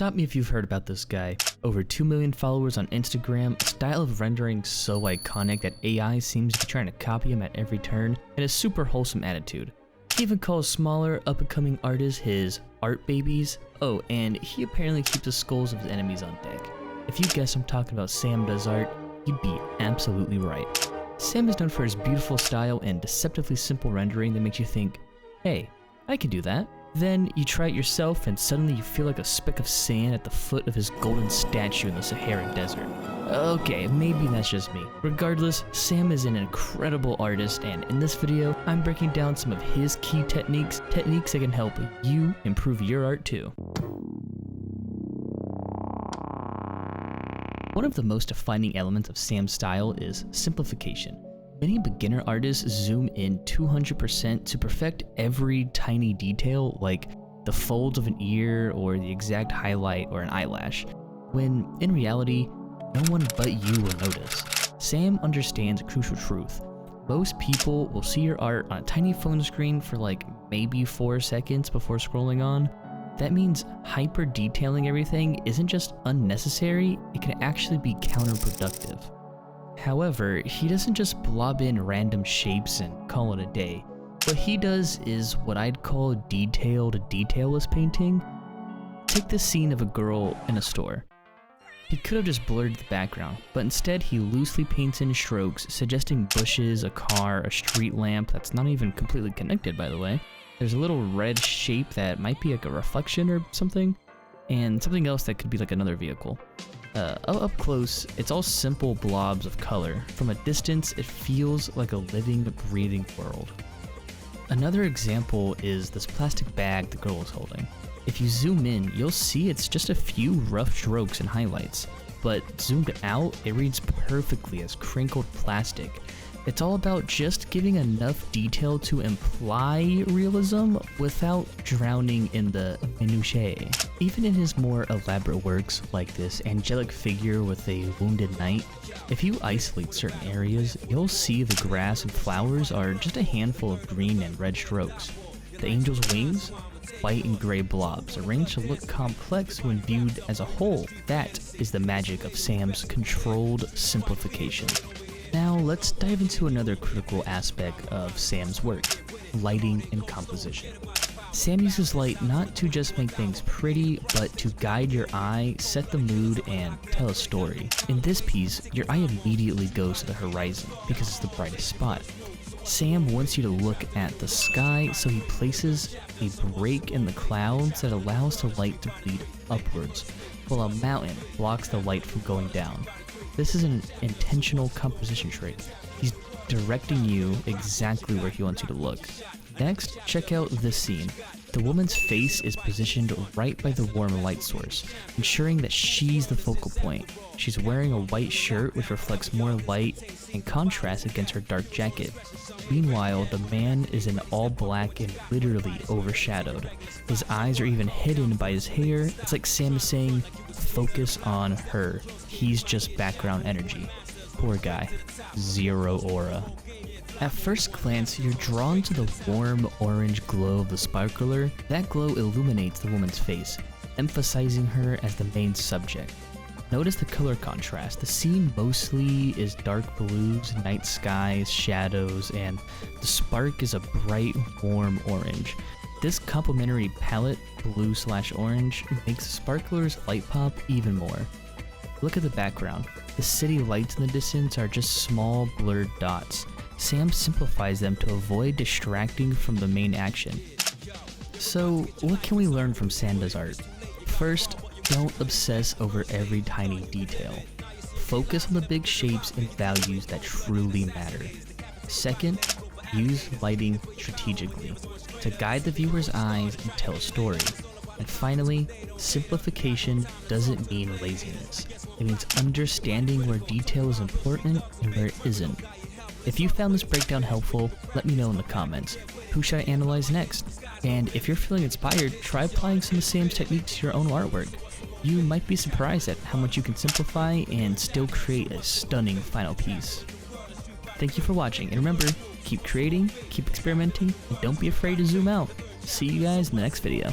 Stop me if you've heard about this guy. Over 2 million followers on Instagram, a style of rendering so iconic that AI seems to be trying to copy him at every turn, and a super wholesome attitude. He even calls smaller, up-and-coming artists his art babies. Oh, and he apparently keeps the skulls of his enemies on deck. If you guess I'm talking about SamDoesArt, you'd be absolutely right. Sam is known for his beautiful style and deceptively simple rendering that makes you think, hey, I can do that. Then you try it yourself and suddenly you feel like a speck of sand at the foot of his golden statue in the Saharan desert. Okay, maybe that's just me. Regardless, Sam is an incredible artist, and in this video, I'm breaking down some of his key techniques that can help you improve your art too. One of the most defining elements of Sam's style is simplification. Many beginner artists zoom in 200% to perfect every tiny detail, like the folds of an ear or the exact highlight or an eyelash, when in reality, no one but you will notice. Sam understands a crucial truth. Most people will see your art on a tiny phone screen for like maybe 4 seconds before scrolling on. That means hyper detailing everything isn't just unnecessary, it can actually be counterproductive. However, he doesn't just blob in random shapes and call it a day. What he does is what I'd call detailed detailless painting. Take the scene of a girl in a store. He could have just blurred the background, but instead he loosely paints in strokes, suggesting bushes, a car, a street lamp that's not even completely connected, by the way. There's a little red shape that might be like a reflection or something, and something else that could be like another vehicle. Up close, it's all simple blobs of color. From a distance, it feels like a living, breathing world. Another example is this plastic bag the girl is holding. If you zoom in, you'll see it's just a few rough strokes and highlights, but zoomed out, it reads perfectly as crinkled plastic. It's all about just giving enough detail to imply realism without drowning in the minutiae. Even in his more elaborate works, like this angelic figure with a wounded knight, if you isolate certain areas, you'll see the grass and flowers are just a handful of green and red strokes. The angel's wings, white and gray blobs, arranged to look complex when viewed as a whole. That is the magic of Sam's controlled simplification. Now let's dive into another critical aspect of Sam's work, lighting and composition. Sam uses light not to just make things pretty, but to guide your eye, set the mood, and tell a story. In this piece, your eye immediately goes to the horizon because it's the brightest spot. Sam wants you to look at the sky, so he places a break in the clouds that allows the light to bleed upwards, while a mountain blocks the light from going down. This is an intentional composition trait. He's directing you exactly where he wants you to look. Next, check out this scene. The woman's face is positioned right by the warm light source, ensuring that she's the focal point. She's wearing a white shirt which reflects more light and contrast against her dark jacket. Meanwhile, the man is in all black and literally overshadowed. His eyes are even hidden by his hair. It's like Sam is saying, focus on her. He's just background energy. Poor guy. Zero aura. At first glance, you're drawn to the warm orange glow of the sparkler. That glow illuminates the woman's face, emphasizing her as the main subject. Notice the color contrast. The scene mostly is dark blues, night skies, shadows, and the spark is a bright, warm orange. This complementary palette, blue/orange, makes the sparkler's light pop even more. Look at the background. The city lights in the distance are just small, blurred dots. Sam simplifies them to avoid distracting from the main action. So, what can we learn from SamDoesArt? First, don't obsess over every tiny detail. Focus on the big shapes and values that truly matter. Second, use lighting strategically to guide the viewer's eyes and tell a story. And finally, simplification doesn't mean laziness. It means understanding where detail is important and where it isn't. If you found this breakdown helpful, let me know in the comments. Who should I analyze next? And if you're feeling inspired, try applying some of Sam's techniques to your own artwork. You might be surprised at how much you can simplify and still create a stunning final piece. Thank you for watching, and remember, keep creating, keep experimenting, and don't be afraid to zoom out. See you guys in the next video.